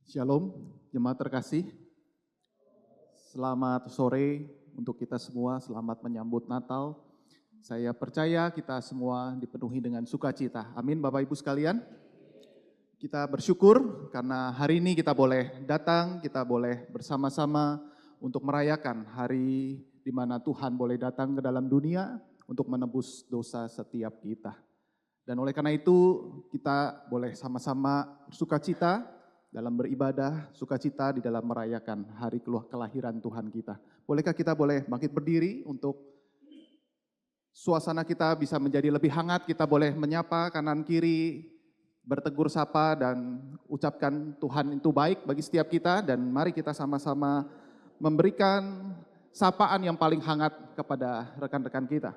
Shalom, jemaat terkasih. Selamat sore untuk kita semua, selamat menyambut Natal. Saya percaya kita semua dipenuhi dengan sukacita. Amin Bapak Ibu sekalian. Kita bersyukur karena hari ini kita boleh datang, kita boleh bersama-sama untuk merayakan hari di mana Tuhan boleh datang ke dalam dunia untuk menebus dosa setiap kita. Dan oleh karena itu kita boleh sama-sama bersukacita dalam beribadah, sukacita di dalam merayakan hari kelahiran Tuhan kita. Bolehkah kita boleh bangkit berdiri untuk suasana kita bisa menjadi lebih hangat, kita boleh menyapa kanan kiri, bertegur sapa dan ucapkan Tuhan itu baik bagi setiap kita, dan mari kita sama-sama memberikan sapaan yang paling hangat kepada rekan-rekan kita.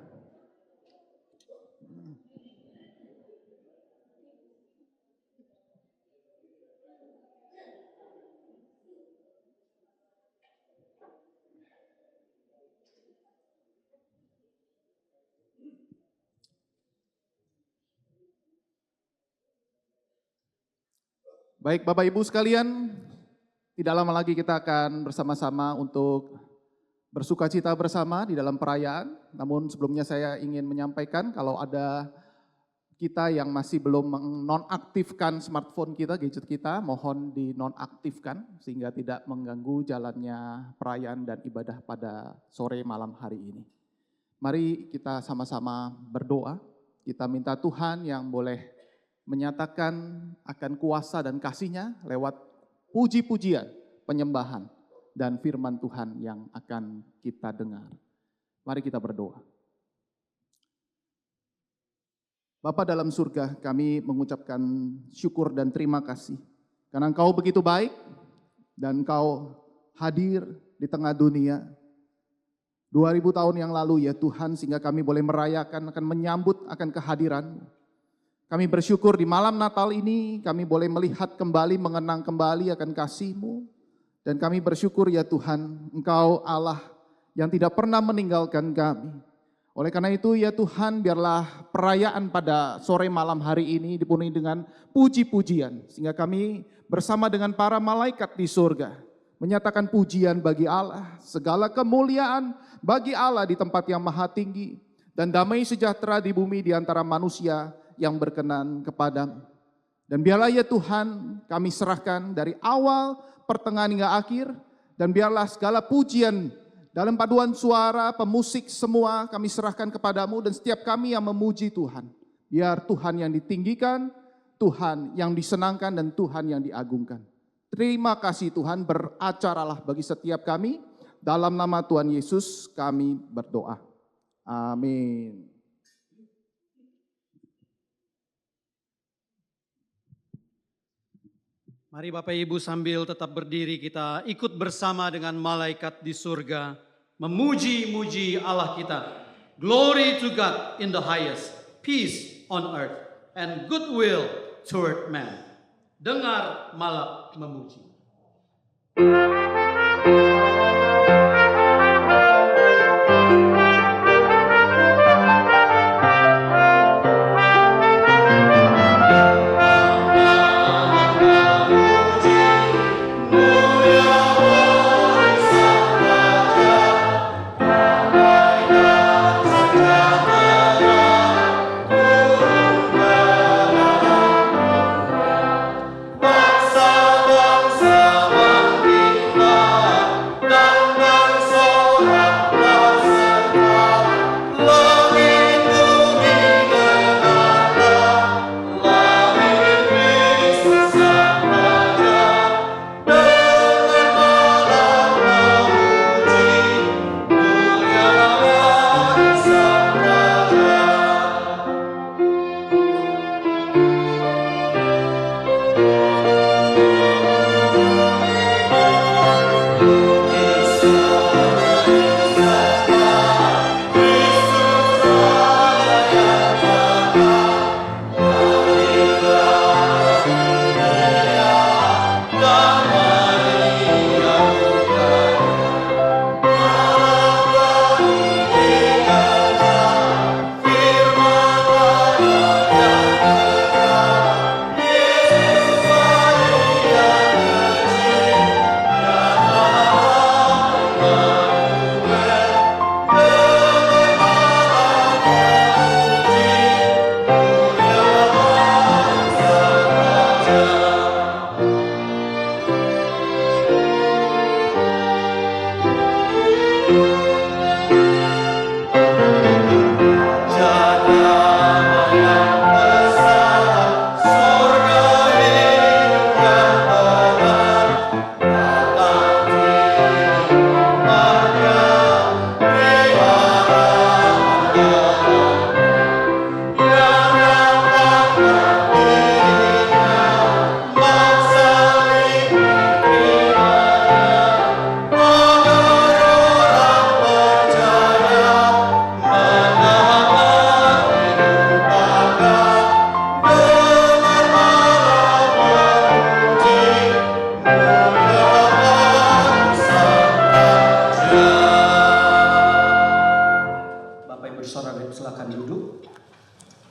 Baik Bapak Ibu sekalian, tidak lama lagi kita akan bersama-sama untuk bersukacita bersama di dalam perayaan. Namun sebelumnya saya ingin menyampaikan kalau ada kita yang masih belum menonaktifkan smartphone kita, gadget kita, mohon dinonaktifkan sehingga tidak mengganggu jalannya perayaan dan ibadah pada sore malam hari ini. Mari kita sama-sama berdoa, kita minta Tuhan yang boleh menyatakan akan kuasa dan kasih-Nya lewat puji-pujian, penyembahan, dan firman Tuhan yang akan kita dengar. Mari kita berdoa. Bapa dalam surga, kami mengucapkan syukur dan terima kasih karena Engkau begitu baik dan Engkau hadir di tengah dunia 2000 tahun yang lalu ya Tuhan, sehingga kami boleh merayakan, akan menyambut akan kehadiran-Mu. Kami bersyukur di malam Natal ini kami boleh melihat kembali, mengenang kembali akan kasih-Mu. Dan kami bersyukur ya Tuhan, Engkau Allah yang tidak pernah meninggalkan kami. Oleh karena itu ya Tuhan, biarlah perayaan pada sore malam hari ini dipenuhi dengan puji-pujian. Sehingga kami bersama dengan para malaikat di surga menyatakan pujian bagi Allah, segala kemuliaan bagi Allah di tempat yang maha tinggi. Dan damai sejahtera di bumi di antara manusia yang berkenan kepadamu. Dan biarlah ya Tuhan kami serahkan dari awal, pertengahan hingga akhir. Dan biarlah segala pujian dalam paduan suara, pemusik semua kami serahkan kepadamu. Dan setiap kami yang memuji Tuhan, biar Tuhan yang ditinggikan, Tuhan yang disenangkan, dan Tuhan yang diagungkan. Terima kasih Tuhan, beracaralah bagi setiap kami. Dalam nama Tuhan Yesus kami berdoa. Amin. Mari Bapak Ibu sambil tetap berdiri kita ikut bersama dengan malaikat di surga memuji-muji Allah kita. Glory to God in the highest, peace on earth, and goodwill toward man. Dengar malak memuji. Bangsa-bangsa menghina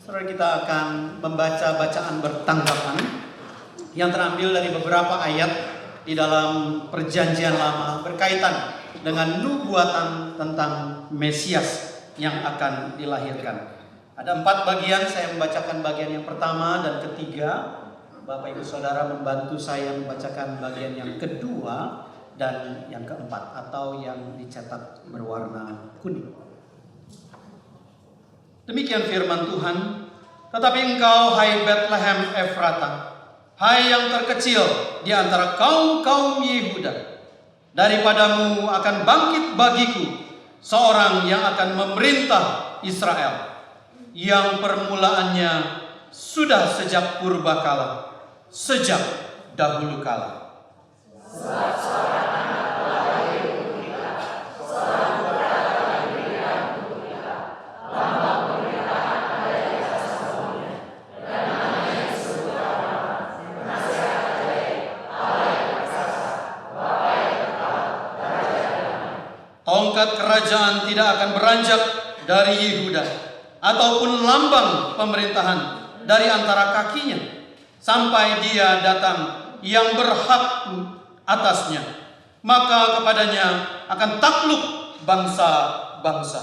Saudara, kita akan membaca bacaan bertanggapan yang terambil dari beberapa ayat di dalam Perjanjian Lama berkaitan dengan nubuatan tentang Mesias yang akan dilahirkan. Ada 4 bagian, saya membacakan bagian yang pertama dan ketiga. Bapak Ibu Saudara membantu saya membacakan bagian yang kedua dan yang keempat atau yang dicetak berwarna kuning. Demikian firman Tuhan. Tetapi engkau, hai Bethlehem Efrata, hai yang terkecil di antara kaum-kaum Yehuda, daripadamu akan bangkit bagiku seorang yang akan memerintah Israel, yang permulaannya sudah sejak purbakala, sejak dahulu kala. Tongkat kerajaan tidak akan beranjak dari Yehuda, ataupun lambang pemerintahan dari antara kakinya, sampai dia datang yang berhak atasnya. Maka kepadanya akan takluk bangsa-bangsa.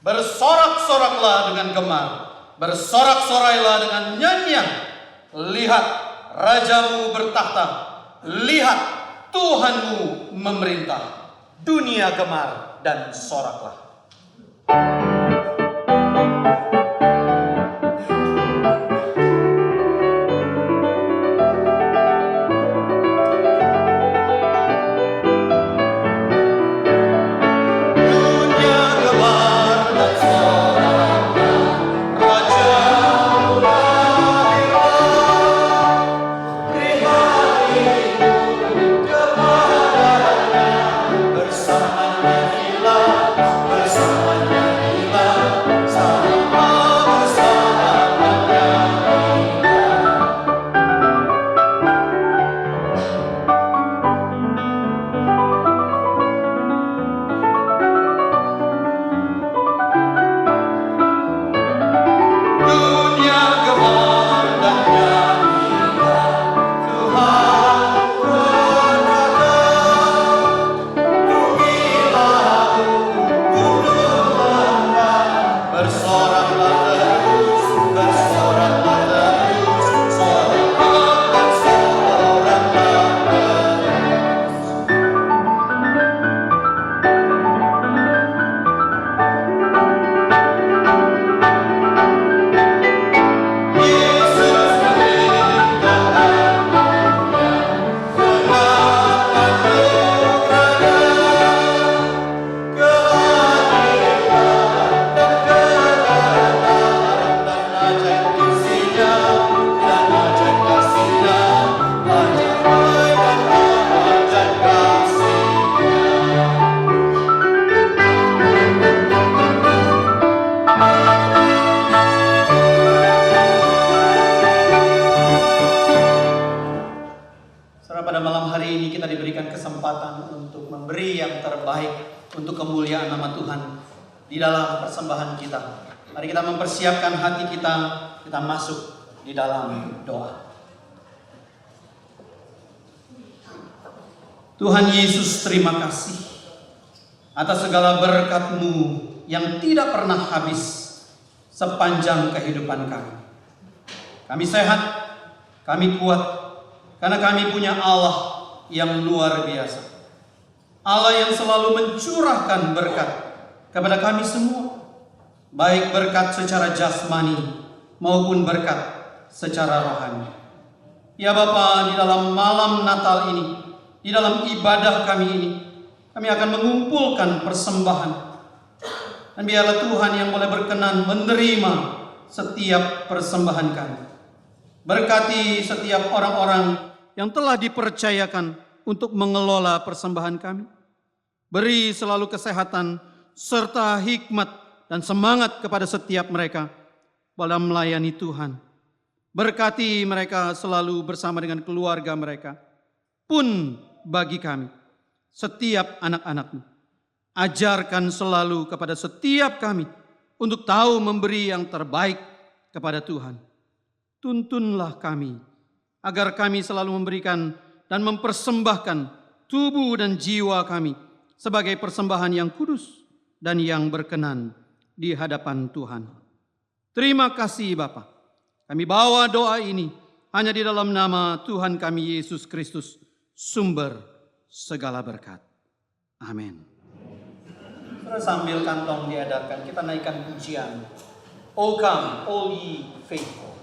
Bersorak-soraklah dengan gemar, bersorak-sorailah dengan nyanyian. Lihat, rajamu bertakhta, lihat, Tuhanmu memerintah. Dunia gemar dan soraklah. Di dalam persembahan kita, mari kita mempersiapkan hati kita masuk di dalam doa. Tuhan Yesus, terima kasih atas segala berkat-Mu yang tidak pernah habis sepanjang kehidupan kami. Kami sehat, kami kuat, karena kami punya Allah yang luar biasa. Allah yang selalu mencurahkan berkat kepada kami semua, baik berkat secara jasmani maupun berkat secara rohani. Ya Bapa, di dalam malam Natal ini, di dalam ibadah kami ini, kami akan mengumpulkan persembahan. Dan biarlah Tuhan yang boleh berkenan menerima setiap persembahan kami. Berkati setiap orang-orang yang telah dipercayakan untuk mengelola persembahan kami. Beri selalu kesehatan serta hikmat dan semangat kepada setiap mereka dalam melayani Tuhan. Berkati mereka selalu bersama dengan keluarga mereka. Pun bagi kami, setiap anak-anak-Mu, ajarkan selalu kepada setiap kami untuk tahu memberi yang terbaik kepada Tuhan. Tuntunlah kami, agar kami selalu memberikan dan mempersembahkan tubuh dan jiwa kami sebagai persembahan yang kudus dan yang berkenan di hadapan Tuhan. Terima kasih Bapa. Kami bawa doa ini hanya di dalam nama Tuhan kami Yesus Kristus, sumber segala berkat. Amin. Terus sambil kantong diedarkan, kita naikkan pujian. O come, all ye faithful.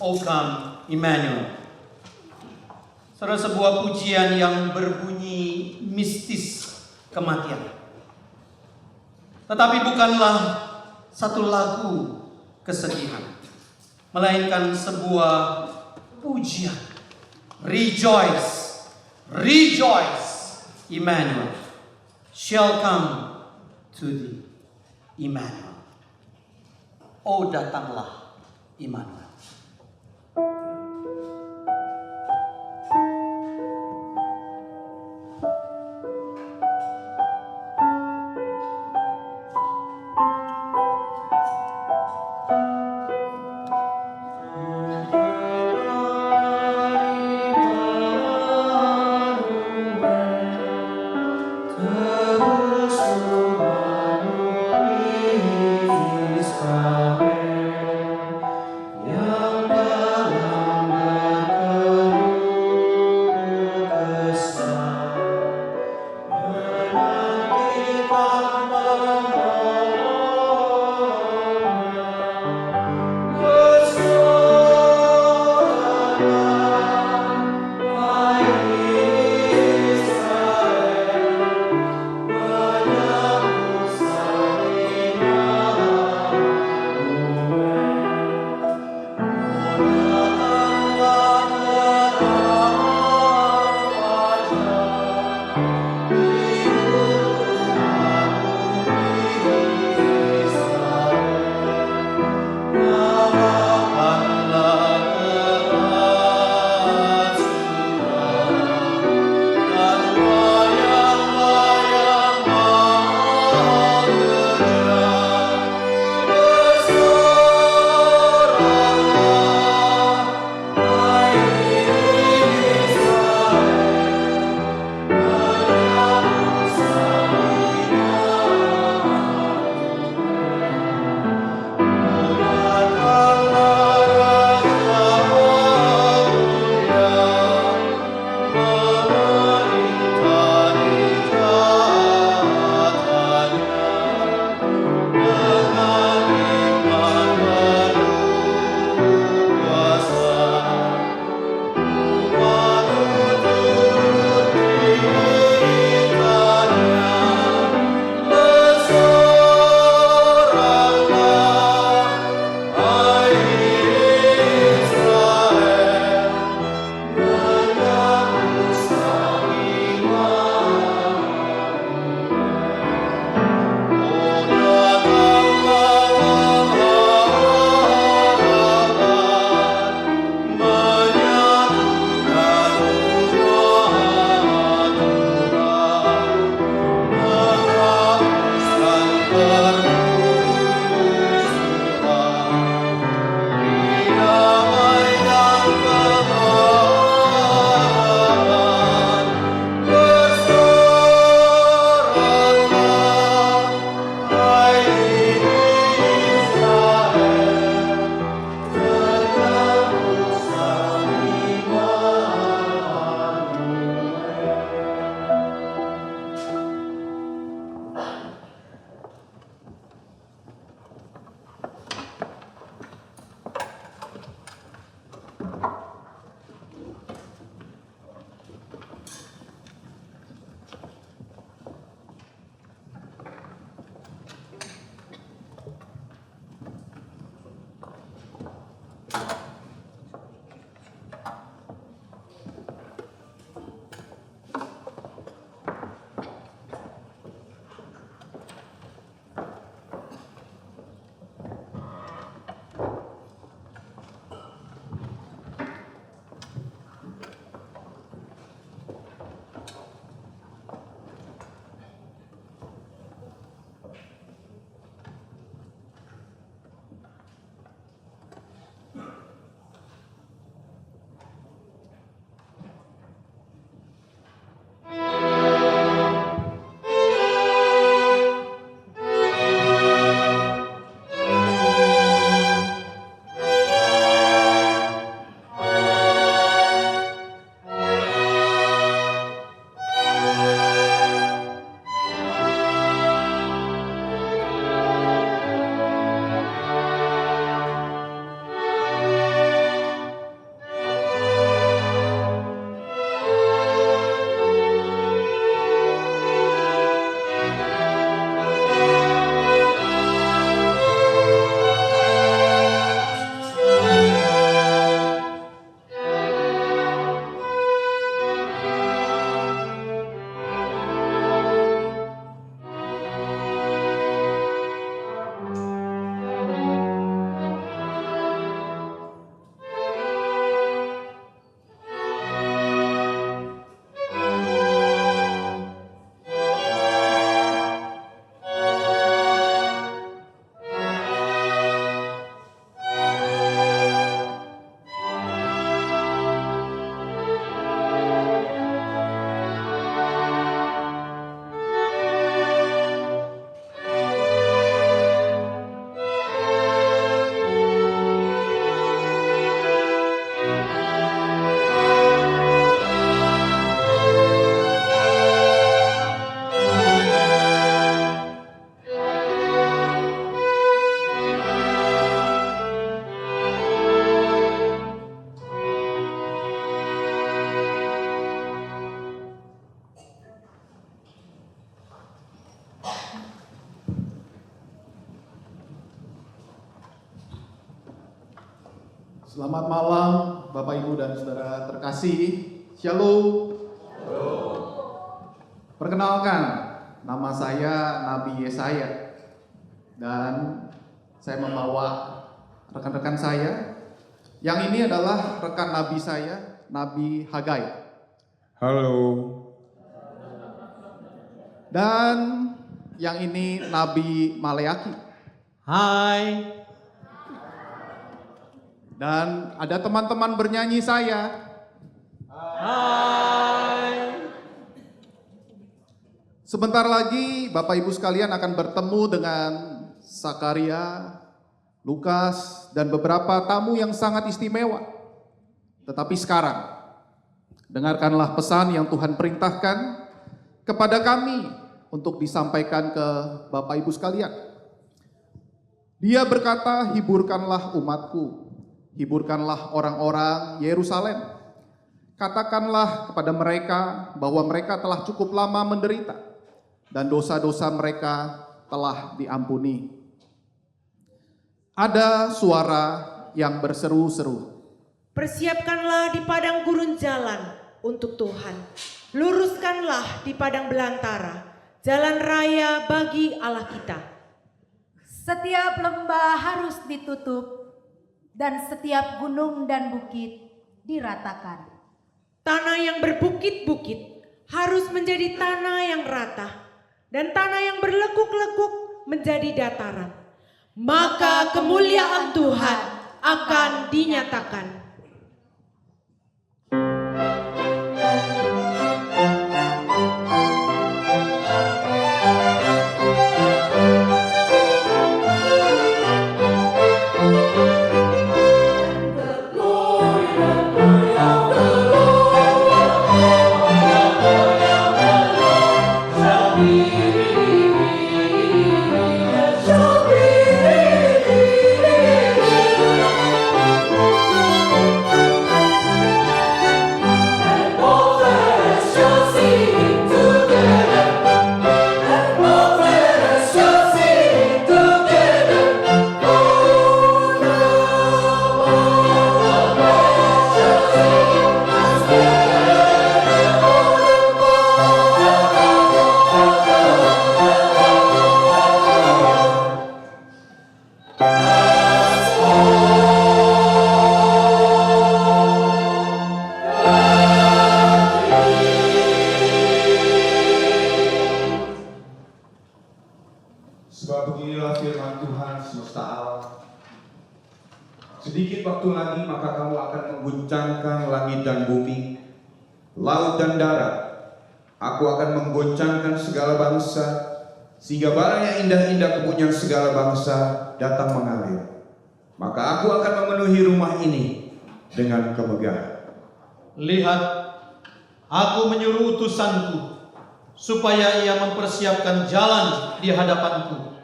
O come, Emmanuel. Saudara, sebuah pujian yang berbunyi mistis kematian. Tetapi bukanlah satu lagu kesedihan, melainkan sebuah pujian. Rejoice, rejoice, Emmanuel shall come to thee. Emmanuel. Oh, datanglah Emmanuel. Yeah. Selamat malam Bapak Ibu dan Saudara terkasih. Shalom. Perkenalkan, nama saya Nabi Yesaya dan saya membawa rekan-rekan saya. Yang ini adalah rekan Nabi saya, Nabi Hagai. Halo. Dan yang ini Nabi Maleaki. Hai. Dan ada teman-teman bernyanyi saya. Hai. Sebentar lagi Bapak Ibu sekalian akan bertemu dengan Sakaria, Lukas, dan beberapa tamu yang sangat istimewa. Tetapi sekarang, dengarkanlah pesan yang Tuhan perintahkan kepada kami untuk disampaikan ke Bapak Ibu sekalian. Dia berkata, hiburkanlah umatku, hiburkanlah orang-orang Yerusalem. Katakanlah kepada mereka bahwa mereka telah cukup lama menderita dan dosa-dosa mereka telah diampuni. Ada suara yang berseru-seru. Persiapkanlah di padang gurun jalan untuk Tuhan. Luruskanlah di padang belantara jalan raya bagi Allah kita. Setiap lembah harus ditutup dan setiap gunung dan bukit diratakan. Tanah yang berbukit-bukit harus menjadi tanah yang rata dan tanah yang berlekuk-lekuk menjadi dataran. Maka kemuliaan Tuhan akan dinyatakan. Sebab beginilah firman Tuhan semesta alam. Sedikit waktu lagi maka kamu akan mengguncangkan langit dan bumi, laut dan darat. Aku akan menggoncangkan segala bangsa, sehingga barang yang indah-indah kepunyaan segala bangsa datang mengalir. Maka aku akan memenuhi rumah ini dengan kemegahan. Lihat, aku menyuruh utusanku supaya ia mempersiapkan jalan di hadapanku.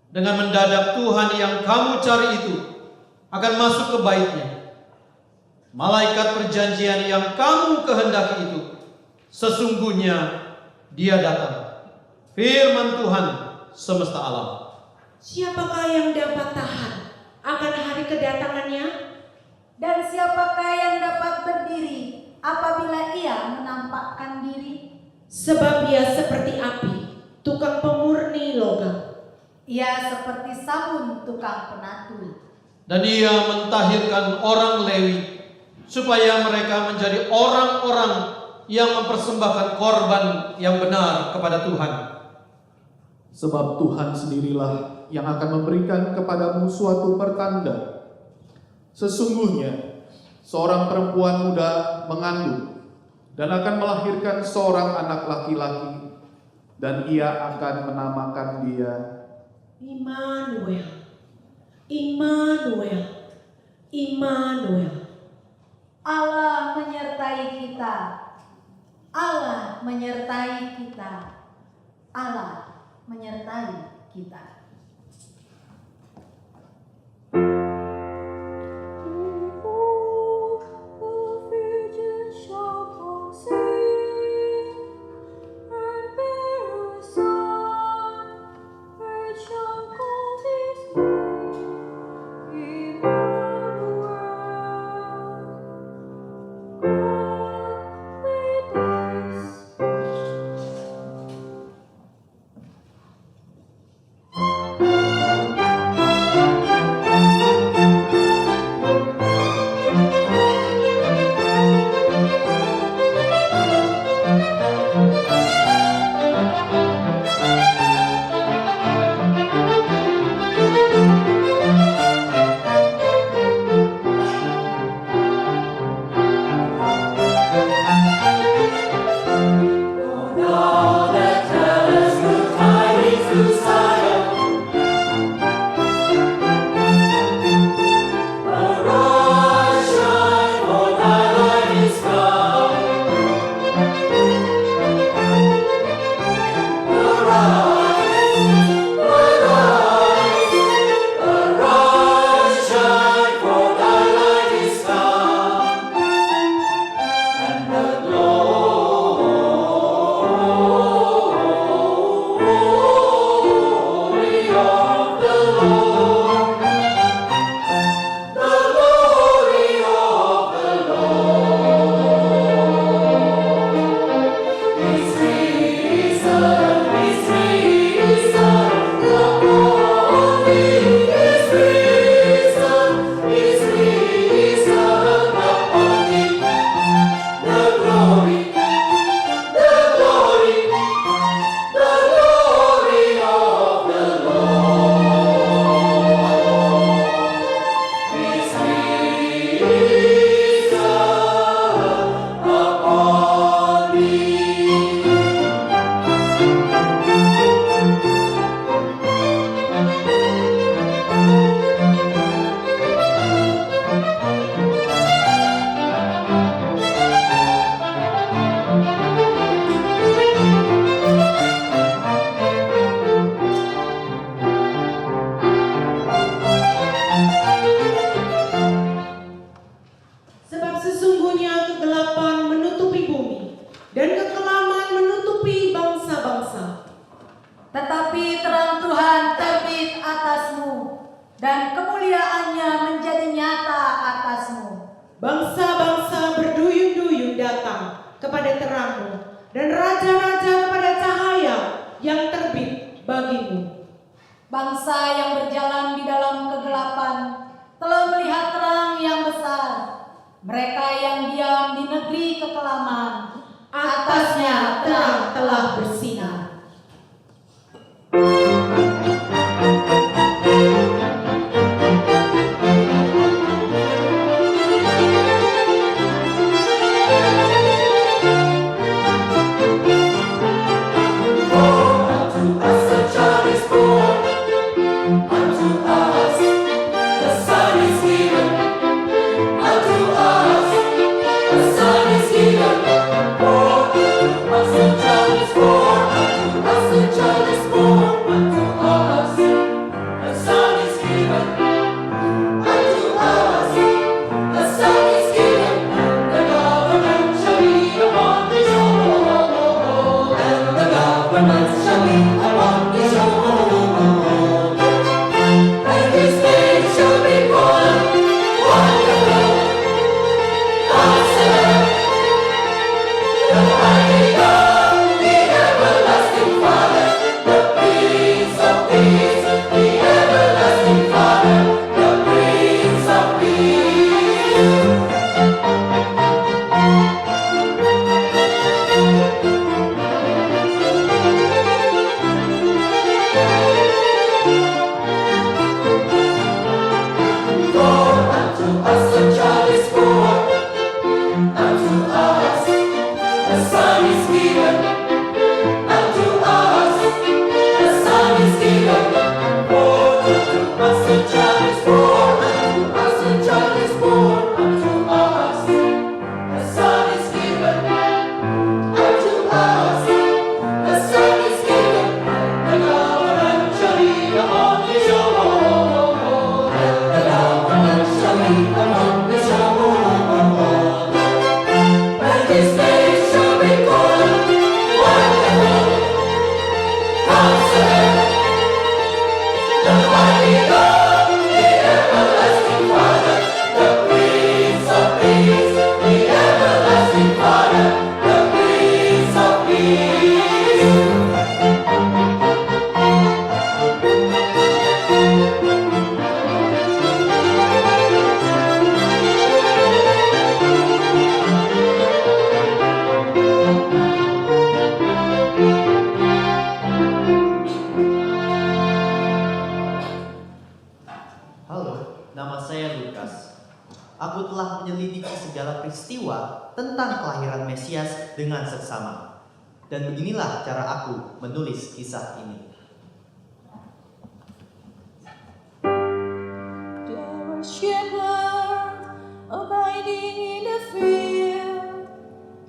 Dengan mendadak Tuhan yang kamu cari itu akan masuk ke baitnya. Malaikat perjanjian yang kamu kehendaki itu, sesungguhnya dia datang. Firman Tuhan semesta alam. Siapakah yang dapat tahan akan hari kedatangannya? Dan siapakah yang dapat berdiri apabila ia menampakkan diri? Sebab ia seperti api, tukang pemurni logam. Ia seperti sabun tukang penatul. Dan ia mentahirkan orang Lewi supaya mereka menjadi orang-orang yang mempersembahkan korban yang benar kepada Tuhan. Sebab Tuhan sendirilah yang akan memberikan kepadamu suatu pertanda. Sesungguhnya seorang perempuan muda mengandung dan akan melahirkan seorang anak laki-laki, dan ia akan menamakan dia Immanuel, Immanuel, Immanuel. Allah menyertai kita. Allah menyertai kita. Allah menyertai kita. Shall call his name Emmanuel. dan kemuliaannya menjadi nyata atasmu. Bangsa-bangsa berduyun-duyun datang kepada terangmu, dan raja-raja kepada cahaya yang terbit bagimu. Bangsa yang berjalan di dalam kegelapan telah melihat terang yang besar. Mereka yang diam di negeri kekelaman, atasnya terang telah bersinar. Nama saya Lukas. Aku telah menyelidiki segala peristiwa tentang kelahiran Mesias dengan seksama. Dan beginilah cara aku menulis kisah ini. There were shepherds abiding in the field,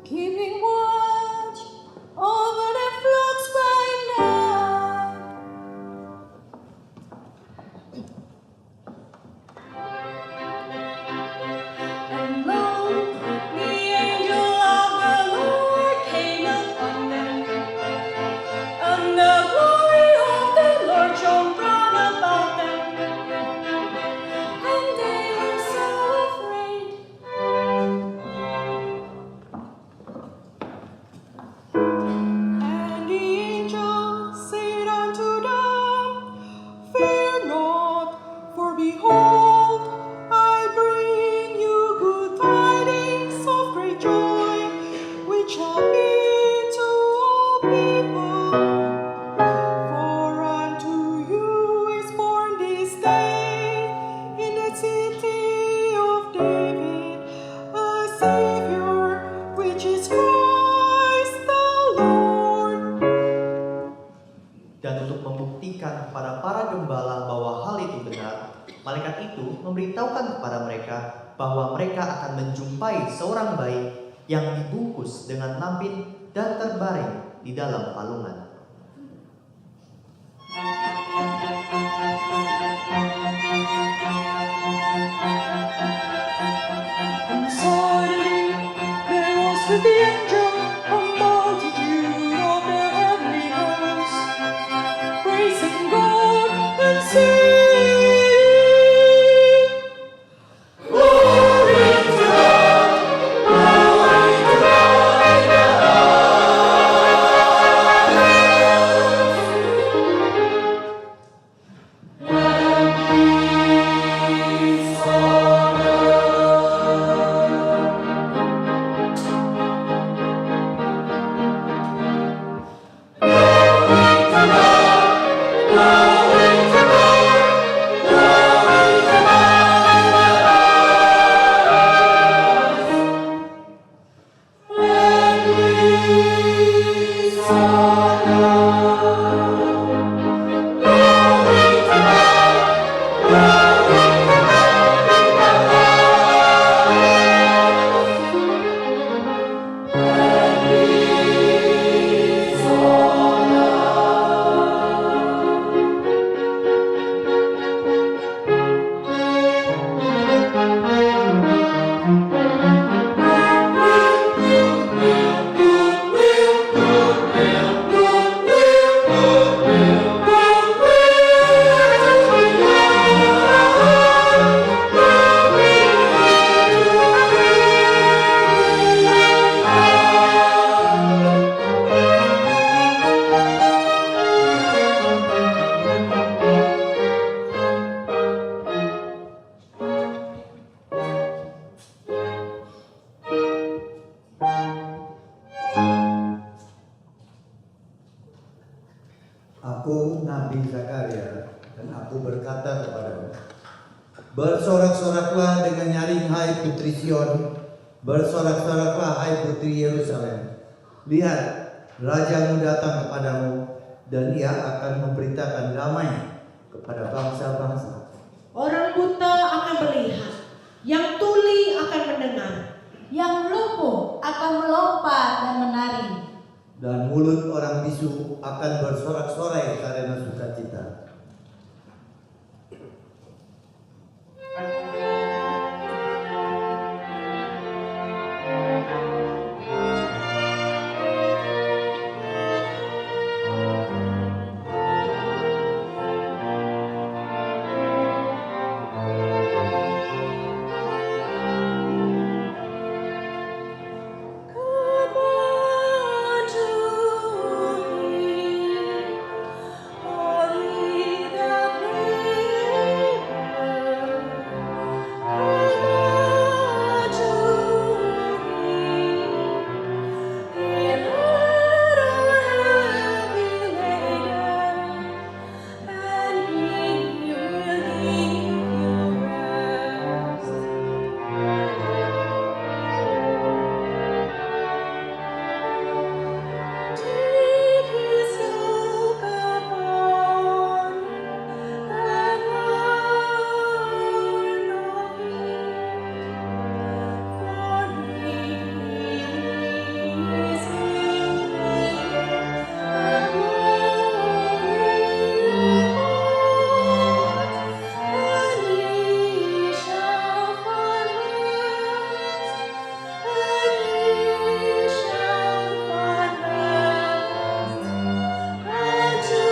keeping watch over their flocks by night. And lo, the angel of the Lord came upon them, and the glory of the Lord shone round about them. And they were so afraid. And the angel said unto them, Fear not, for behold, I bring you good tidings of great joy, which shall be to all people. For unto you is born this day in the city of David a Savior, which is Christ the Lord. Dan untuk membuktikan kepada para gembala bahwa hal itu benar, malaikat itu memberitahukan kepada mereka bahwa mereka akan menjumpai seorang bayi yang dibungkus dengan lampin dan terbaring di dalam palungan. And suddenly there was with the angel a multitude of the heavenly hosts, praising God and singing, berkata kepadamu, bersorak-soraklah dengan nyaring hai putri Sion, bersorak-soraklah hai putri Yerusalem. Lihat, rajamu datang kepadamu, dan ia akan memberitakan damai kepada bangsa-bangsa. Orang buta akan melihat, yang tuli akan mendengar, Yang lumpuh akan melompat dan menari. Dan mulut orang bisu akan bersorak-sorai karena sukacita. Come unto me, all ye that labor. Come unto me, and let all heavy laden, and He will give you rest. Take His yoke upon you and learn of Him, for He is meek and lowly in heart, and ye shall find rest, and ye shall find rest unto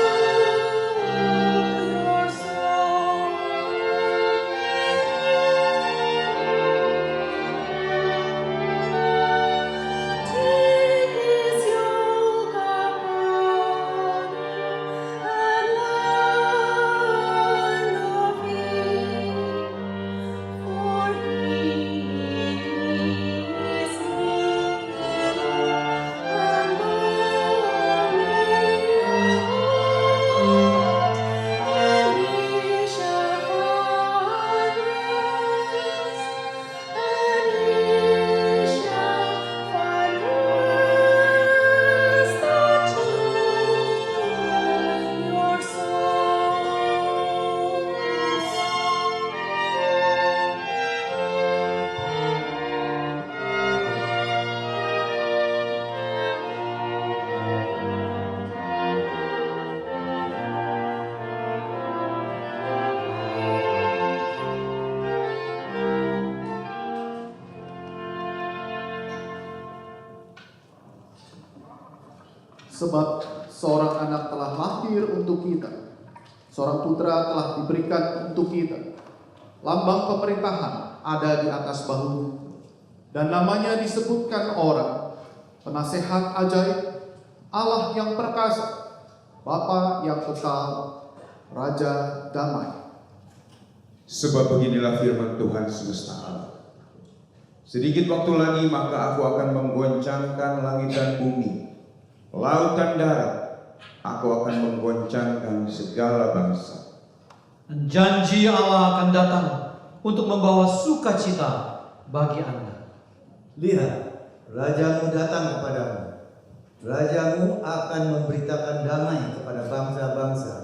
your souls. Take His yoke upon you and learn of Him, for He is meek and lowly in heart, and ye shall find rest, and ye shall find rest unto your Sebab seorang anak telah lahir untuk kita, seorang putra telah diberikan untuk kita. Lambang pemerintahan ada di atas bahunya, dan namanya disebutkan orang, penasehat ajaib, Allah yang perkasa, Bapa yang kekal, Raja damai. Sebab beginilah firman Tuhan semesta alam. Sedikit waktu lagi maka aku akan menggoncangkan langit dan bumi, laut dan darat. Aku akan menggoncangkan segala bangsa. Dan janji Allah akan datang untuk membawa sukacita bagi Anda. Lihat, rajamu datang kepadamu. Rajamu akan memberitakan damai kepada bangsa-bangsa.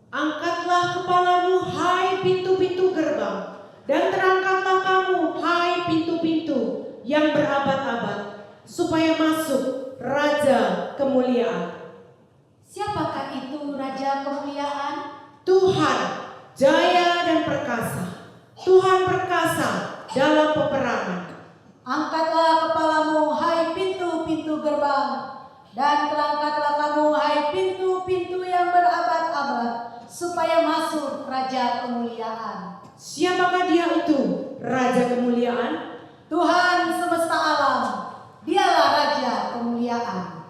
Angkatlah kepalamu, hai pintu-pintu gerbang, dan terangkatlah kamu, hai pintu-pintu yang berabad-abad, supaya masuk Raja kemuliaan. Siapakah itu Raja kemuliaan? Tuhan, jaya dan perkasa. Tuhan perkasa dalam peperangan. Angkatlah kepalamu, hai pintu-pintu gerbang, dan terangkatlah kamu, hai pintu-pintu yang berabad-abad, supaya masuk Raja kemuliaan. Siapakah dia itu, Raja kemuliaan? Tuhan semesta alam, dialah Raja kemuliaan.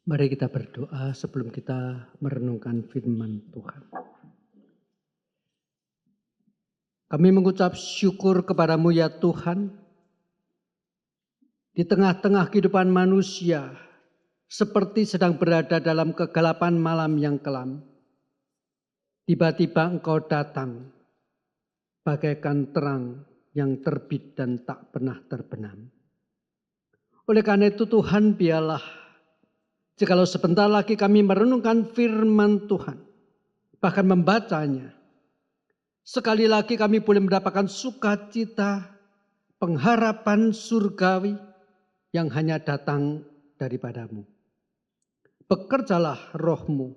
Mari kita berdoa sebelum kita merenungkan firman Tuhan. Kami mengucap syukur kepadamu ya Tuhan. Di tengah-tengah kehidupan manusia, seperti sedang berada dalam kegelapan malam yang kelam. Tiba-tiba Engkau datang, bagaikan terang yang terbit dan tak pernah terbenam. Oleh karena itu Tuhan, biarlah jikalau sebentar lagi kami merenungkan firman Tuhan, bahkan membacanya, sekali lagi kami boleh mendapatkan sukacita, pengharapan surgawi yang hanya datang daripadamu. Bekerjalah roh-Mu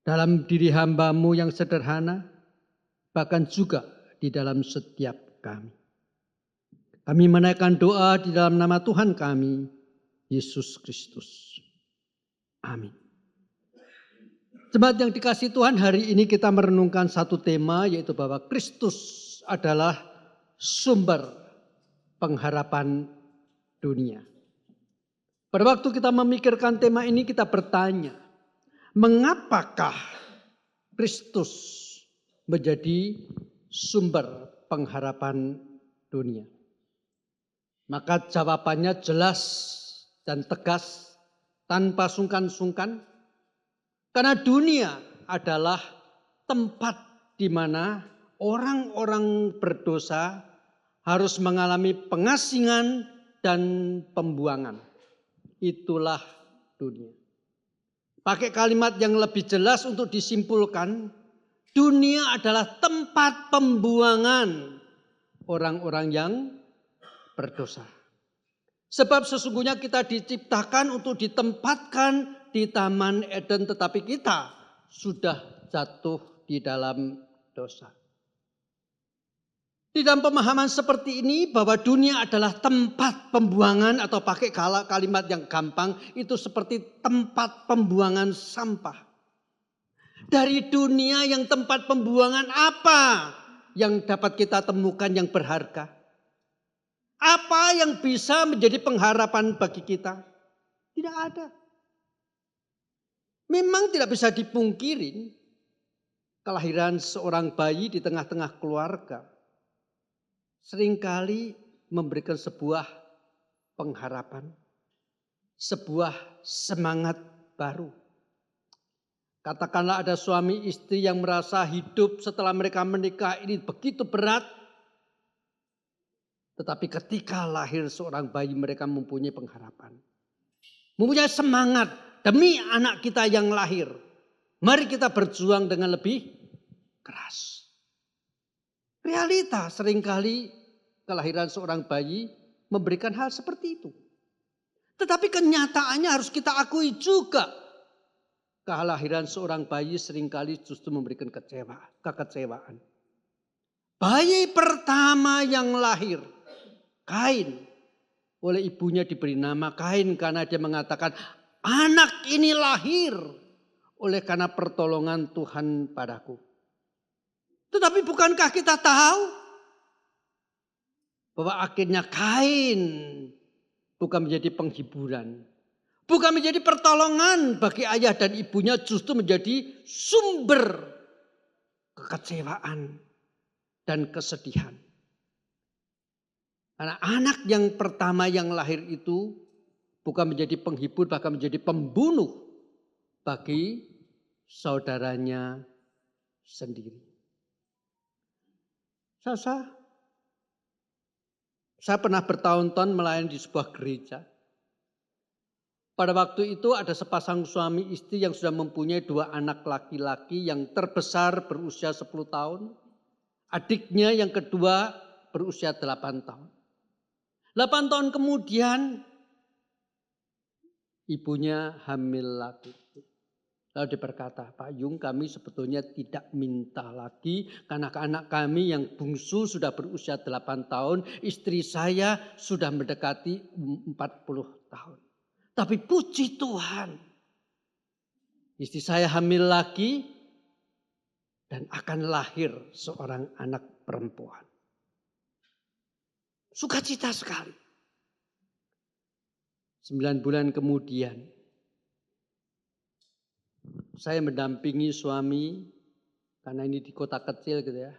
dalam diri hamba-Mu yang sederhana, bahkan juga di dalam setiap kami. Kami menaikkan doa di dalam nama Tuhan kami, Yesus Kristus. Amin. Jemaat yang dikasihi Tuhan, hari ini kita merenungkan satu tema, yaitu bahwa Kristus adalah sumber pengharapan dunia. Pada waktu kita memikirkan tema ini, kita bertanya, mengapakah Kristus menjadi sumber pengharapan dunia? Maka jawabannya jelas dan tegas, tanpa sungkan-sungkan. Karena dunia adalah tempat di mana orang-orang berdosa harus mengalami pengasingan dan pembuangan. Itulah dunia. Pakai kalimat yang lebih jelas untuk disimpulkan, dunia adalah tempat pembuangan orang-orang yang berdosa. Sebab sesungguhnya kita diciptakan untuk ditempatkan di Taman Eden, tetapi kita sudah jatuh di dalam dosa. Di dalam pemahaman seperti ini bahwa dunia adalah tempat pembuangan, atau pakai kalimat yang gampang itu seperti tempat pembuangan sampah. Dari dunia yang tempat pembuangan apa yang dapat kita temukan yang berharga? Apa yang bisa menjadi pengharapan bagi kita? Tidak ada. Memang tidak bisa dipungkiri kelahiran seorang bayi di tengah-tengah keluarga seringkali memberikan sebuah pengharapan, sebuah semangat baru. Katakanlah ada suami istri yang merasa hidup setelah mereka menikah ini begitu berat. Tetapi ketika lahir seorang bayi, mereka mempunyai pengharapan. Mempunyai semangat, demi anak kita yang lahir, mari kita berjuang dengan lebih keras. Realita seringkali kelahiran seorang bayi memberikan hal seperti itu. Tetapi kenyataannya harus kita akui juga. Kelahiran seorang bayi seringkali justru memberikan kekecewaan. Bayi pertama yang lahir, Kain, oleh ibunya diberi nama Kain karena dia mengatakan, anak ini lahir oleh karena pertolongan Tuhan padaku. Tetapi bukankah kita tahu bahwa akhirnya Kain bukan menjadi penghiburan, bukan menjadi pertolongan bagi ayah dan ibunya, justru menjadi sumber kekecewaan dan kesedihan. Karena anak yang pertama yang lahir itu bukan menjadi penghibur, bahkan menjadi pembunuh bagi saudaranya sendiri. Saya pernah bertahun-tahun melayani di sebuah gereja. Pada waktu itu ada sepasang suami istri yang sudah mempunyai 2 anak laki-laki, yang terbesar berusia 10 tahun. Adiknya yang kedua berusia 8 tahun. 8 tahun kemudian ibunya hamil lagi. Lalu dia berkata, Pak Yung, kami sebetulnya tidak minta lagi karena anak kami yang bungsu sudah berusia 8 tahun. Istri saya sudah mendekati 40 tahun. Tapi puji Tuhan, istri saya hamil lagi dan akan lahir seorang anak perempuan. Sukacita sekali. 9 bulan kemudian saya mendampingi suami, karena ini di kota kecil gitu ya.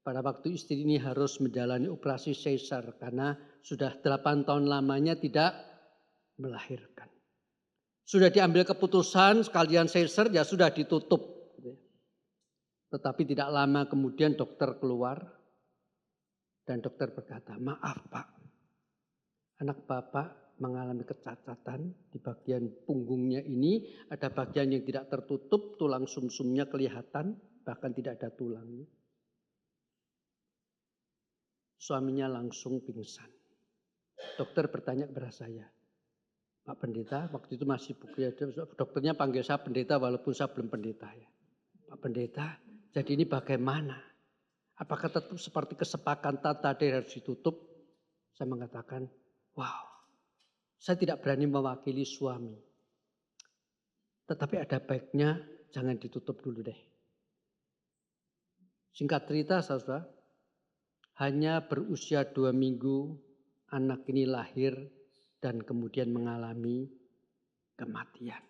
Pada waktu istri ini harus menjalani operasi sesar karena sudah 8 tahun lamanya tidak melahirkan. Sudah diambil keputusan sekalian sesar ya sudah ditutup. Gitu ya. Tetapi tidak lama kemudian dokter keluar dan dokter berkata, maaf Pak, anak Bapak mengalami kecacatan di bagian punggungnya ini, ada bagian yang tidak tertutup, tulang sumsumnya kelihatan, bahkan tidak ada tulangnya. Suaminya langsung pingsan. Dokter bertanya kepada saya, Pak Pendeta, waktu itu masih dokternya panggil saya pendeta walaupun saya belum pendeta ya. Pak Pendeta, jadi ini bagaimana? Apakah tetap seperti kesepakatan tadi harus ditutup? Saya mengatakan, wow, saya tidak berani mewakili suami. Tetapi ada baiknya jangan ditutup dulu deh. Singkat cerita saudara, hanya berusia 2 minggu anak ini lahir dan kemudian mengalami kematian.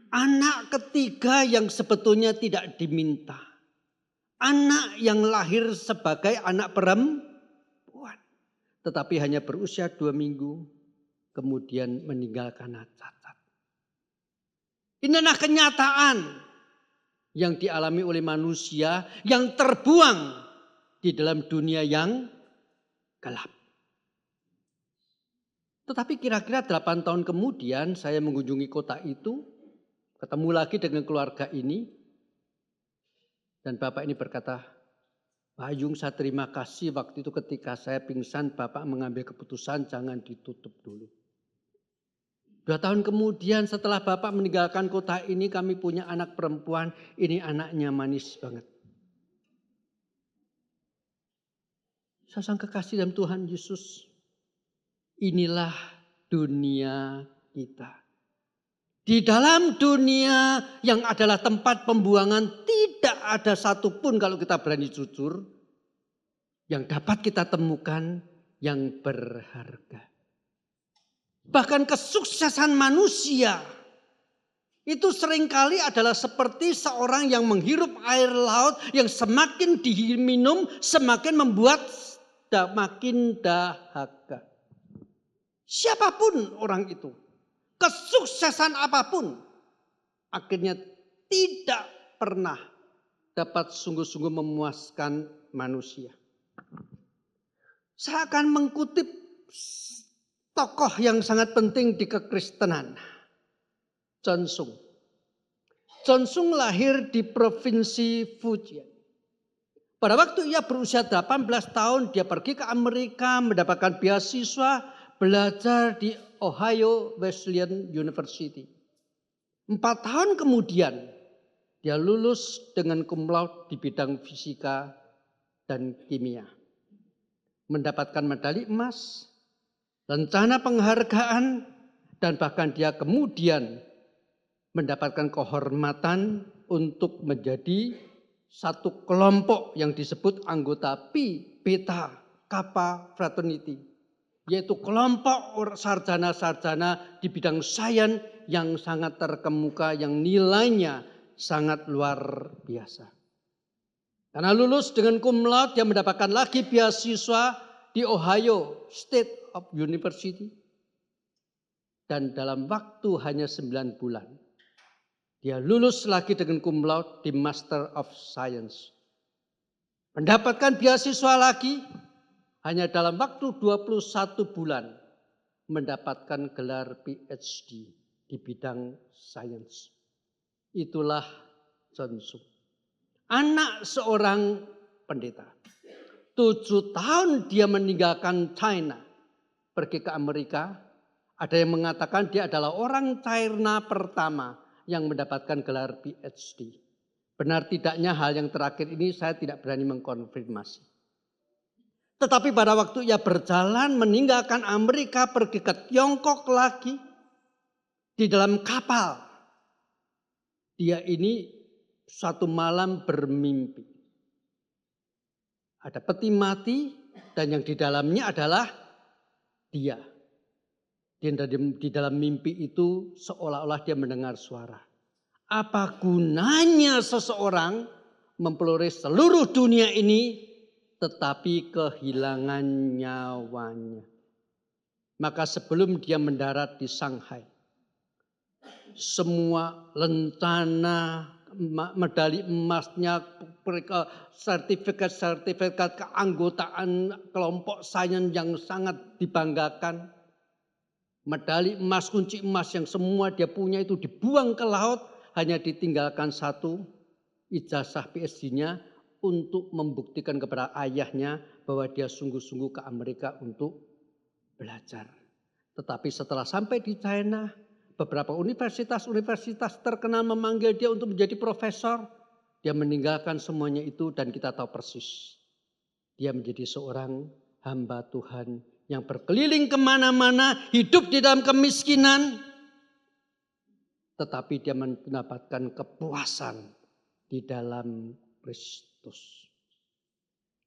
Anak ketiga yang sebetulnya tidak diminta. Anak yang lahir sebagai anak perempuan. Tetapi hanya berusia 2 minggu kemudian meninggal karena cacat. Inilah kenyataan yang dialami oleh manusia yang terbuang di dalam dunia yang gelap. Tetapi kira-kira 8 tahun kemudian saya mengunjungi kota itu, ketemu lagi dengan keluarga ini, dan bapak ini berkata, Pak Ayung, saya terima kasih waktu itu ketika saya pingsan, bapak mengambil keputusan jangan ditutup dulu. 2 tahun kemudian setelah bapak meninggalkan kota ini, kami punya anak perempuan. Ini anaknya manis banget. Saudara kekasih dalam Tuhan Yesus. Inilah dunia kita. Di dalam dunia yang adalah tempat pembuangan, tidak ada satupun kalau kita berani jujur yang dapat kita temukan yang berharga. Bahkan kesuksesan manusia itu seringkali adalah seperti seorang yang menghirup air laut yang semakin diminum semakin membuat makin dahaga. Siapapun orang itu, kesuksesan apapun akhirnya tidak pernah dapat sungguh-sungguh memuaskan manusia. Saya akan mengutip tokoh yang sangat penting di kekristenan, John Sung. John Sung lahir di provinsi Fujian. Pada waktu ia berusia 18 tahun, dia pergi ke Amerika mendapatkan beasiswa belajar di Ohio Wesleyan University. 4 tahun kemudian, dia lulus dengan cum laude di bidang fisika dan kimia. Mendapatkan medali emas, rencana penghargaan, dan bahkan dia kemudian mendapatkan kehormatan untuk menjadi satu kelompok yang disebut anggota Pi Beta Kappa Fraternity, yaitu kelompok sarjana-sarjana di bidang sains yang sangat terkemuka, yang nilainya sangat luar biasa. Karena lulus dengan cum laude, dia mendapatkan lagi beasiswa di Ohio State of University. Dan dalam waktu hanya 9 bulan, dia lulus lagi dengan cum laude di Master of Science. Mendapatkan beasiswa lagi, hanya dalam waktu 21 bulan, mendapatkan gelar PhD di bidang sains. Itulah John Sung. Anak seorang pendeta. 7 tahun dia meninggalkan China, pergi ke Amerika. Ada yang mengatakan dia adalah orang China pertama yang mendapatkan gelar PhD. Benar tidaknya hal yang terakhir ini saya tidak berani mengkonfirmasi. Tetapi pada waktu ia berjalan meninggalkan Amerika pergi ke Tiongkok lagi, di dalam kapal, dia ini suatu malam bermimpi. Ada peti mati dan yang di dalamnya adalah dia. Di dalam mimpi itu seolah-olah dia mendengar suara. Apa gunanya seseorang memperoleh seluruh dunia ini tetapi kehilangan nyawanya? Maka sebelum dia mendarat di Shanghai, semua lencana, medali emasnya, sertifikat keanggotaan kelompok sains yang sangat dibanggakan, medali emas, kunci emas yang semua dia punya itu dibuang ke laut, hanya ditinggalkan satu, ijazah PhD-nya untuk membuktikan kepada ayahnya bahwa dia sungguh-sungguh ke Amerika untuk belajar. Tetapi setelah sampai di China, beberapa universitas terkenal memanggil dia untuk menjadi profesor. Dia meninggalkan semuanya itu dan kita tahu persis. Dia menjadi seorang hamba Tuhan yang berkeliling kemana-mana, hidup di dalam kemiskinan. Tetapi dia mendapatkan kepuasan di dalam Kristus.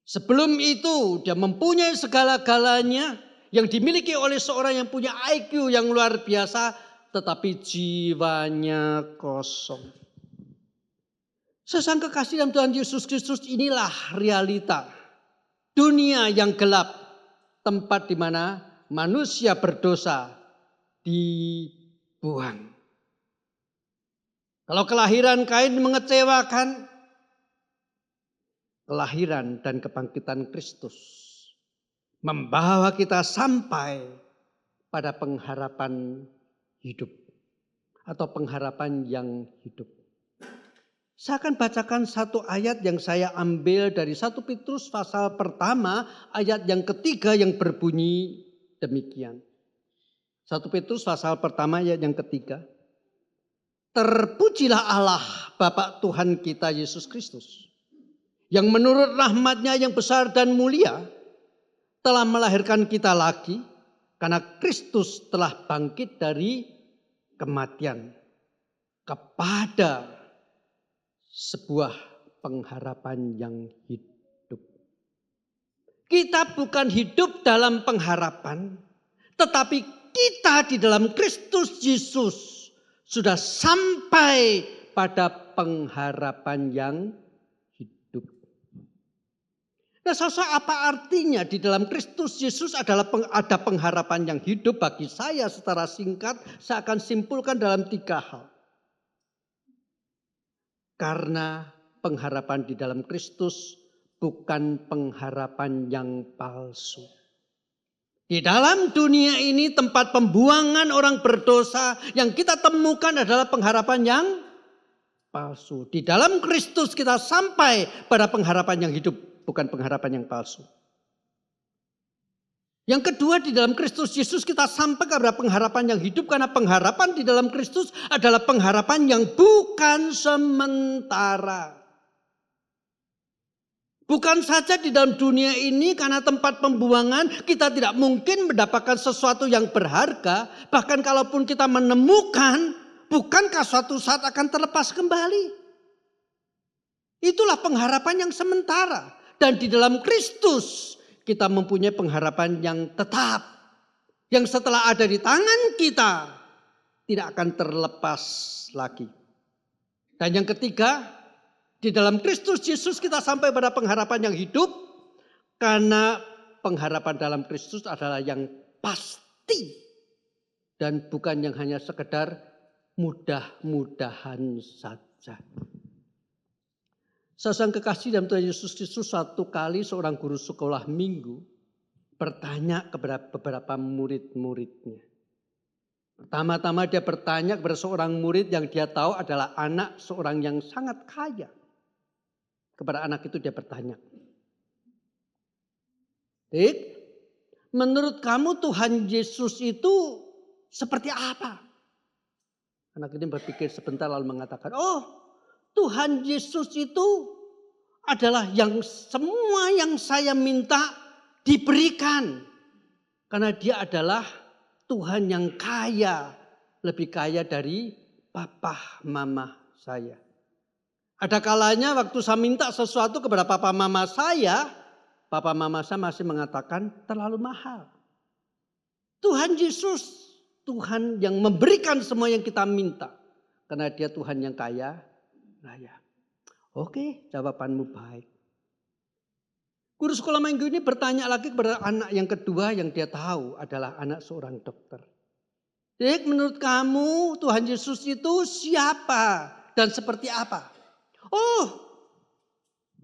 Sebelum itu dia mempunyai segala-galanya yang dimiliki oleh seorang yang punya IQ yang luar biasa, tetapi jiwanya kosong. Sesang kekasih dalam Tuhan Yesus Kristus, inilah realita dunia yang gelap, tempat di mana manusia berdosa dibuang. Kalau kelahiran Kain mengecewakan, kelahiran dan kebangkitan Kristus membawa kita sampai pada pengharapan hidup atau pengharapan yang hidup. Saya akan bacakan satu ayat yang saya ambil dari 1 Petrus pasal pertama ayat yang ketiga yang berbunyi demikian. 1 Petrus pasal pertama ayat yang ketiga. Terpujilah Allah Bapa Tuhan kita Yesus Kristus, yang menurut rahmat-Nya yang besar dan mulia telah melahirkan kita lagi karena Kristus telah bangkit dari kematian kepada sebuah pengharapan yang hidup. Kita bukan hidup dalam pengharapan, tetapi kita di dalam Kristus Yesus sudah sampai pada pengharapan yang hidup. Nah, saudara, apa artinya di dalam Kristus Yesus adalah ada pengharapan yang hidup? Bagi saya secara singkat, saya akan simpulkan dalam 3 hal. Karena pengharapan di dalam Kristus bukan pengharapan yang palsu. Di dalam dunia ini tempat pembuangan orang berdosa yang kita temukan adalah pengharapan yang palsu. Di dalam Kristus kita sampai pada pengharapan yang hidup, bukan pengharapan yang palsu. Yang kedua, di dalam Kristus Yesus kita sampai kepada pengharapan yang hidup karena pengharapan di dalam Kristus adalah pengharapan yang bukan sementara. Bukan saja di dalam dunia ini karena tempat pembuangan kita tidak mungkin mendapatkan sesuatu yang berharga. Bahkan kalaupun kita menemukan, bukankah suatu saat akan terlepas kembali? Itulah pengharapan yang sementara. Dan di dalam Kristus kita mempunyai pengharapan yang tetap. Yang setelah ada di tangan kita tidak akan terlepas lagi. Dan yang ketiga, di dalam Kristus Yesus kita sampai pada pengharapan yang hidup. Karena pengharapan dalam Kristus adalah yang pasti. Dan bukan yang hanya sekedar mudah-mudahan saja. Sesang kekasih dalam Tuhan Yesus Kristus, suatu kali seorang guru sekolah minggu bertanya kepada beberapa murid-muridnya. Pertama-tama dia bertanya kepada seorang murid yang dia tahu adalah anak seorang yang sangat kaya. Kepada anak itu dia bertanya, "Dik, menurut kamu Tuhan Yesus itu seperti apa?" Anak ini berpikir sebentar lalu mengatakan, "Oh, Tuhan Yesus itu adalah yang semua yang saya minta diberikan. Karena dia adalah Tuhan yang kaya, lebih kaya dari papa mama saya. Ada kalanya waktu saya minta sesuatu kepada papa mama saya masih mengatakan terlalu mahal. Tuhan Yesus Tuhan yang memberikan semua yang kita minta. Karena dia Tuhan yang kaya raya. Oke, jawabanmu baik. Guru sekolah minggu ini bertanya lagi kepada anak yang kedua yang dia tahu adalah anak seorang dokter. Dik, menurut kamu Tuhan Yesus itu siapa dan seperti apa? Oh,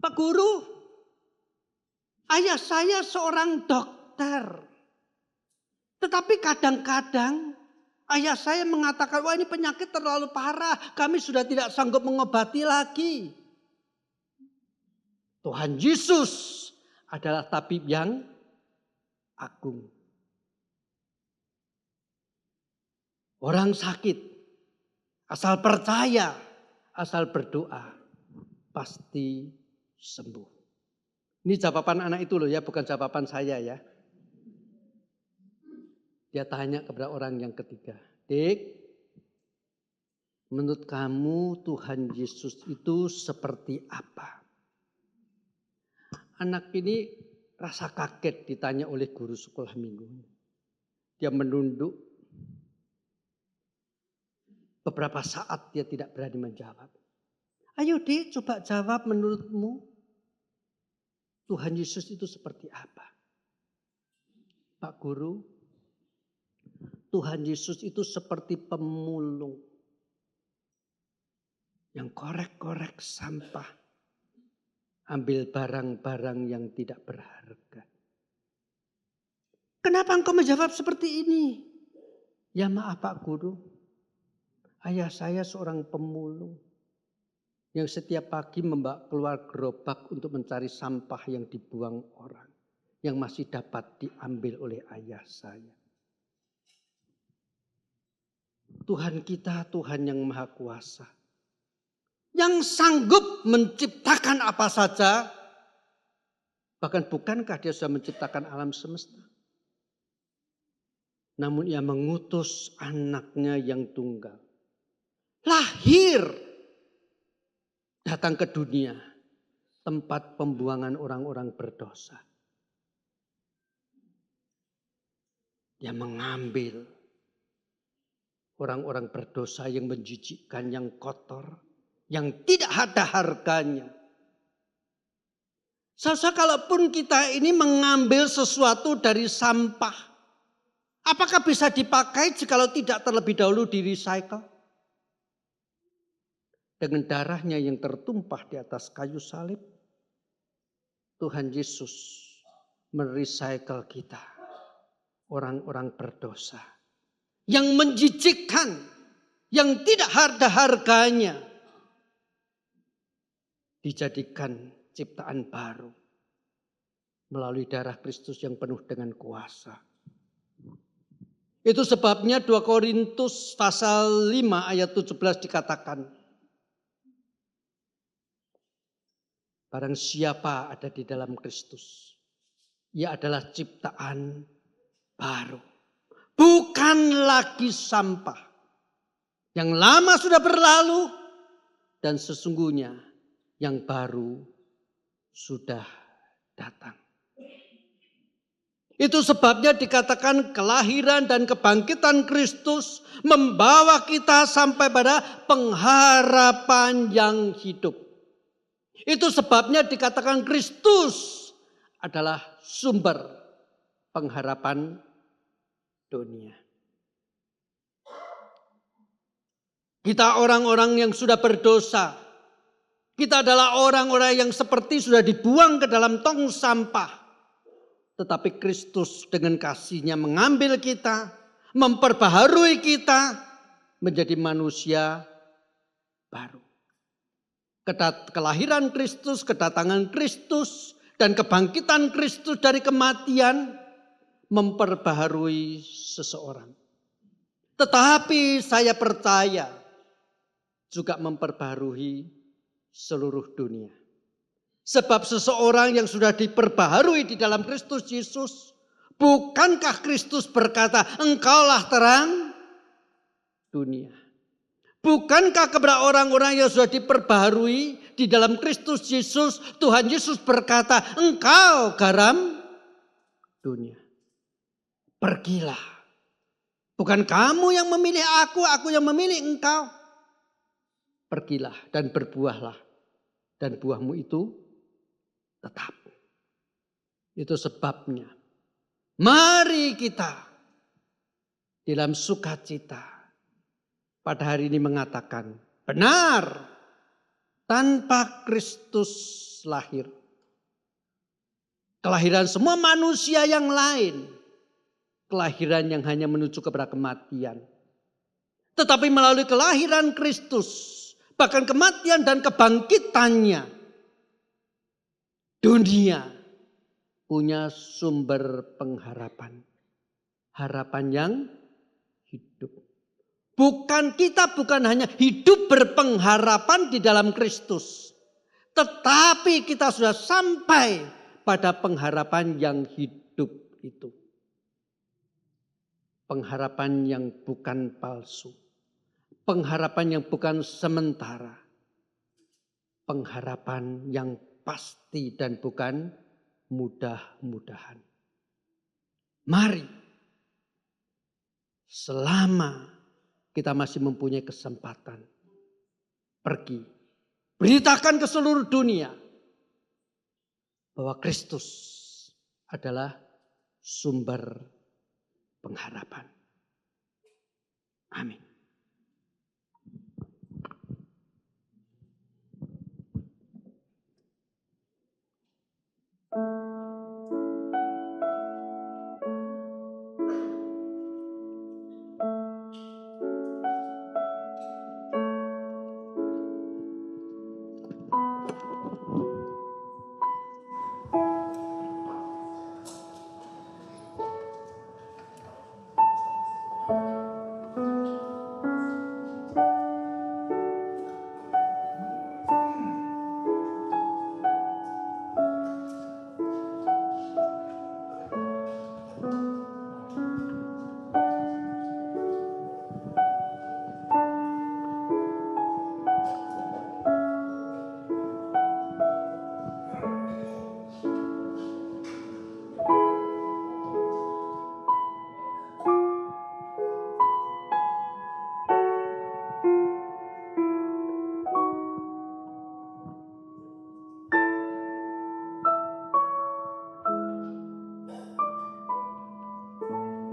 Pak Guru, ayah saya seorang dokter. Tetapi kadang-kadang ayah saya mengatakan, wah ini penyakit terlalu parah, kami sudah tidak sanggup mengobati lagi. Tuhan Yesus adalah tabib yang agung. Orang sakit, asal percaya, asal berdoa, pasti sembuh. Ini jawaban anak itu loh ya, bukan jawaban saya ya. Dia tanya kepada orang yang ketiga, Dik, menurut kamu Tuhan Yesus itu seperti apa? Anak ini rasa kaget ditanya oleh guru sekolah minggu. Dia menunduk. Beberapa saat dia tidak berani menjawab. Ayo Dik, coba jawab menurutmu. Tuhan Yesus itu seperti apa? Pak Guru, Tuhan Yesus itu seperti pemulung. Yang korek-korek sampah. Ambil barang-barang yang tidak berharga. Kenapa engkau menjawab seperti ini? Ya maaf Pak Guru. Ayah saya seorang pemulung yang setiap pagi membawa keluar gerobak untuk mencari sampah yang dibuang orang. Yang masih dapat diambil oleh ayah saya. Tuhan kita Tuhan yang Maha Kuasa. Yang sanggup menciptakan apa saja. Bahkan bukankah dia sudah menciptakan alam semesta. Namun ia mengutus anaknya yang tunggal. Lahir. Datang ke dunia. Tempat pembuangan orang-orang berdosa. Dia mengambil orang-orang berdosa yang menjijikkan, yang kotor. Yang tidak ada harganya. Saudara, kalaupun kita ini mengambil sesuatu dari sampah. Apakah bisa dipakai jikalau tidak terlebih dahulu di-recycle? Dengan darahnya yang tertumpah di atas kayu salib. Tuhan Yesus merecycle kita. Orang-orang berdosa. Yang menjijikkan. Yang tidak ada harganya. Dijadikan ciptaan baru. Melalui darah Kristus yang penuh dengan kuasa. Itu sebabnya 2 Korintus pasal 5 ayat 17 dikatakan. Barang siapa ada di dalam Kristus. Ia adalah ciptaan baru. Bukan lagi sampah. Yang lama sudah berlalu. Dan sesungguhnya yang baru sudah datang. Itu sebabnya dikatakan kelahiran dan kebangkitan Kristus membawa kita sampai pada pengharapan yang hidup. Itu sebabnya dikatakan Kristus adalah sumber pengharapan dunia. Kita orang-orang yang sudah berdosa. Kita adalah orang-orang yang seperti sudah dibuang ke dalam tong sampah. Tetapi Kristus dengan kasih-Nya mengambil kita, memperbaharui kita menjadi manusia baru. Kelahiran Kristus, kedatangan Kristus, dan kebangkitan Kristus dari kematian memperbaharui seseorang. Tetapi saya percaya juga memperbaharui seluruh dunia. Sebab seseorang yang sudah diperbaharui di dalam Kristus Yesus, bukankah Kristus berkata, engkaulah terang dunia. Bukankah kepada orang-orang yang sudah diperbaharui di dalam Kristus Yesus, Tuhan Yesus berkata, engkau garam dunia. Pergilah Bukan kamu yang memilih aku yang memilih engkau. Pergilah dan berbuahlah. Dan buahmu itu tetap. Itu sebabnya. Mari kita dalam sukacita pada hari ini mengatakan, benar, tanpa Kristus lahir. Kelahiran semua manusia yang lain. Kelahiran yang hanya menuju kepada kematian. Tetapi melalui kelahiran Kristus, bahkan kematian dan kebangkitannya, dunia punya sumber pengharapan. Harapan yang hidup. Kita bukan hanya hidup berpengharapan di dalam Kristus. Tetapi kita sudah sampai pada pengharapan yang hidup itu. Pengharapan yang bukan palsu. Pengharapan yang bukan sementara. Pengharapan yang pasti dan bukan mudah-mudahan. Mari, selama kita masih mempunyai kesempatan, pergi, beritakan ke seluruh dunia bahwa Kristus adalah sumber pengharapan. Amin.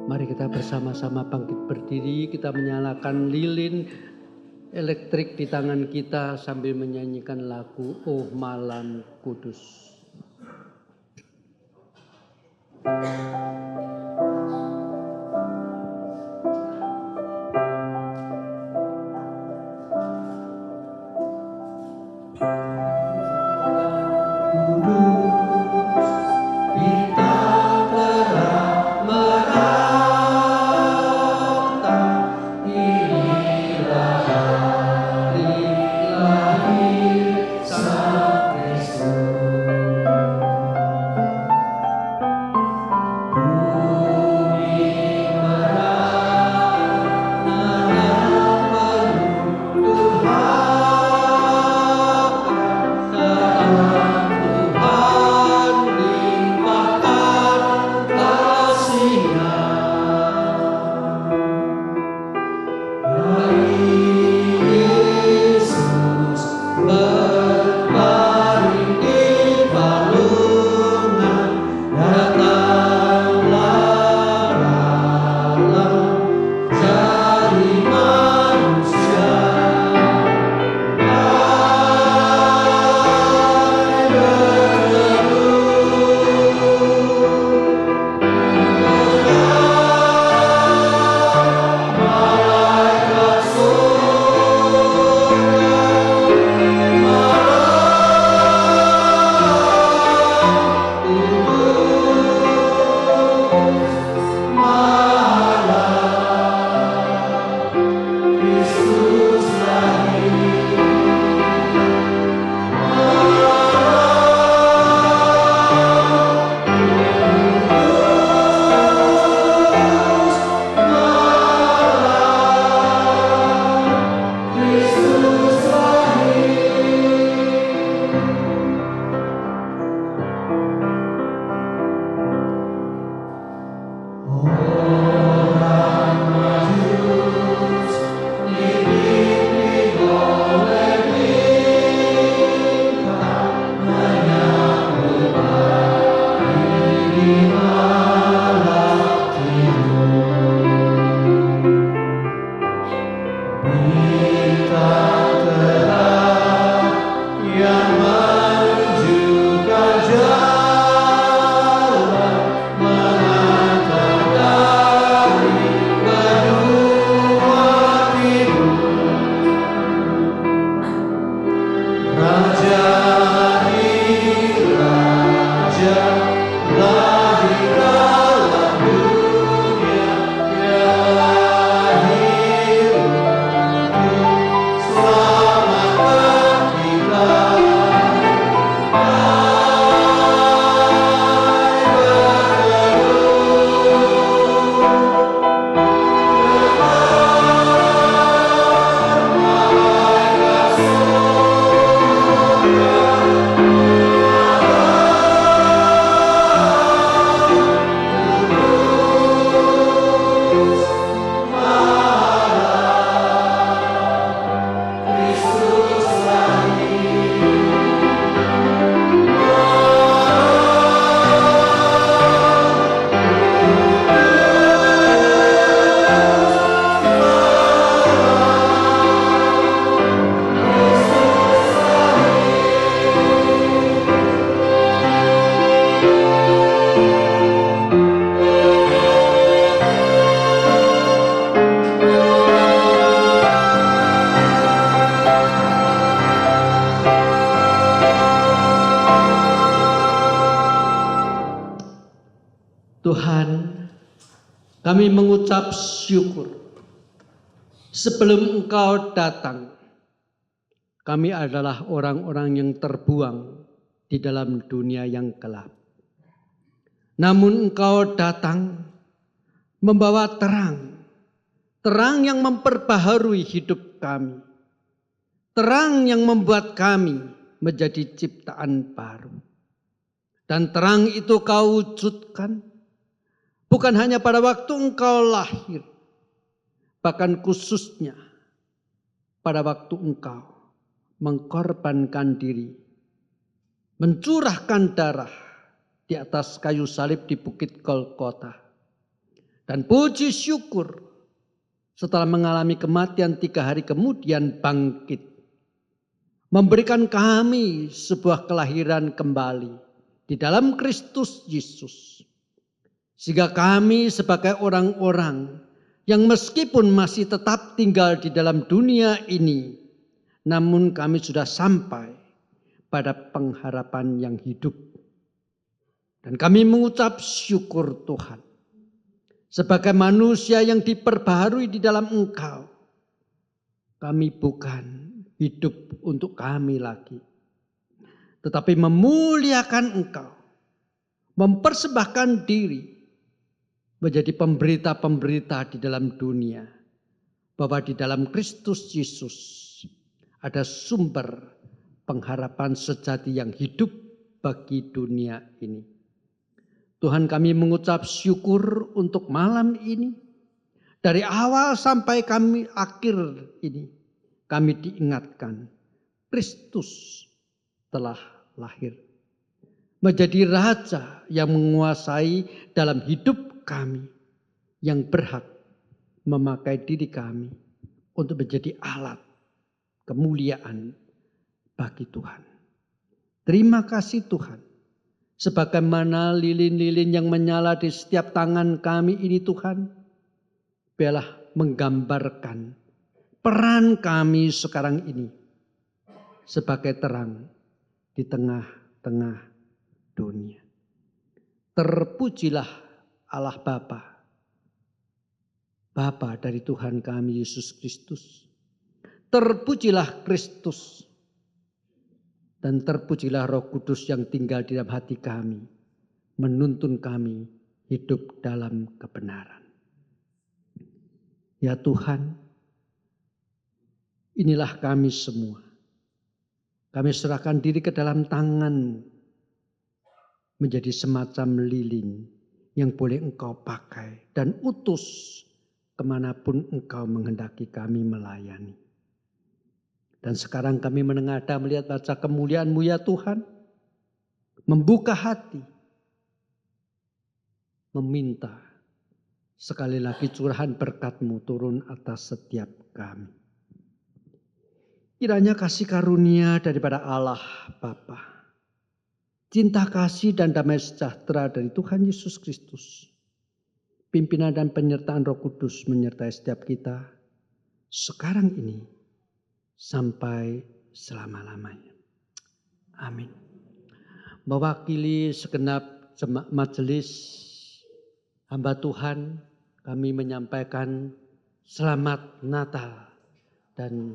Mari kita bersama-sama bangkit berdiri, kita menyalakan lilin elektrik di tangan kita sambil menyanyikan lagu Oh Malam Kudus. Tuhan, kami mengucap syukur. Sebelum Engkau datang, kami adalah orang-orang yang terbuang di dalam dunia yang gelap. Namun Engkau datang membawa terang, terang yang memperbaharui hidup kami, terang yang membuat kami menjadi ciptaan baru. Dan terang itu Kau wujudkan bukan hanya pada waktu Engkau lahir, bahkan khususnya pada waktu Engkau mengkorbankan diri, mencurahkan darah di atas kayu salib di Bukit Golgota. Dan puji syukur setelah mengalami kematian 3 hari kemudian bangkit, memberikan kami sebuah kelahiran kembali di dalam Kristus Yesus. Sehingga kami sebagai orang-orang yang meskipun masih tetap tinggal di dalam dunia ini, namun kami sudah sampai pada pengharapan yang hidup. Dan kami mengucap syukur Tuhan. Sebagai manusia yang diperbaharui di dalam Engkau, kami bukan hidup untuk kami lagi, tetapi memuliakan Engkau, mempersembahkan diri menjadi pemberita-pemberita di dalam dunia, bahwa di dalam Kristus Yesus ada sumber pengharapan sejati yang hidup bagi dunia ini. Tuhan, kami mengucap syukur untuk malam ini. Dari awal sampai kami akhir ini, kami diingatkan Kristus telah lahir, menjadi Raja yang menguasai dalam hidup kami, yang berhak memakai diri kami untuk menjadi alat kemuliaan bagi Tuhan. Terima kasih Tuhan. Sebagaimana lilin-lilin yang menyala di setiap tangan kami ini Tuhan, biarlah menggambarkan peran kami sekarang ini sebagai terang di tengah-tengah dunia. Terpujilah Allah Bapa, Bapa dari Tuhan kami Yesus Kristus. Terpujilah Kristus. Dan terpujilah Roh Kudus yang tinggal di dalam hati kami, menuntun kami hidup dalam kebenaran. Ya Tuhan, inilah kami semua. Kami serahkan diri ke dalam tangan-Mu, menjadi semacam lilin yang boleh Engkau pakai dan utus kemanapun Engkau menghendaki kami melayani. Dan sekarang kami menengadah melihat wajah kemuliaan-Mu ya Tuhan. Membuka hati. Meminta sekali lagi curahan berkat-Mu turun atas setiap kami. Kiranya kasih karunia daripada Allah Bapa, cinta kasih dan damai sejahtera dari Tuhan Yesus Kristus, pimpinan dan penyertaan Roh Kudus menyertai setiap kita sekarang ini sampai selama-lamanya. Amin. Mewakili segenap majelis hamba Tuhan, kami menyampaikan selamat Natal. Dan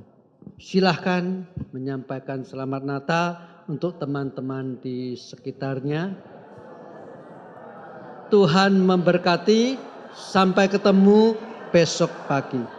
silahkan menyampaikan selamat Natal untuk teman-teman di sekitarnya. Tuhan memberkati, sampai ketemu besok pagi.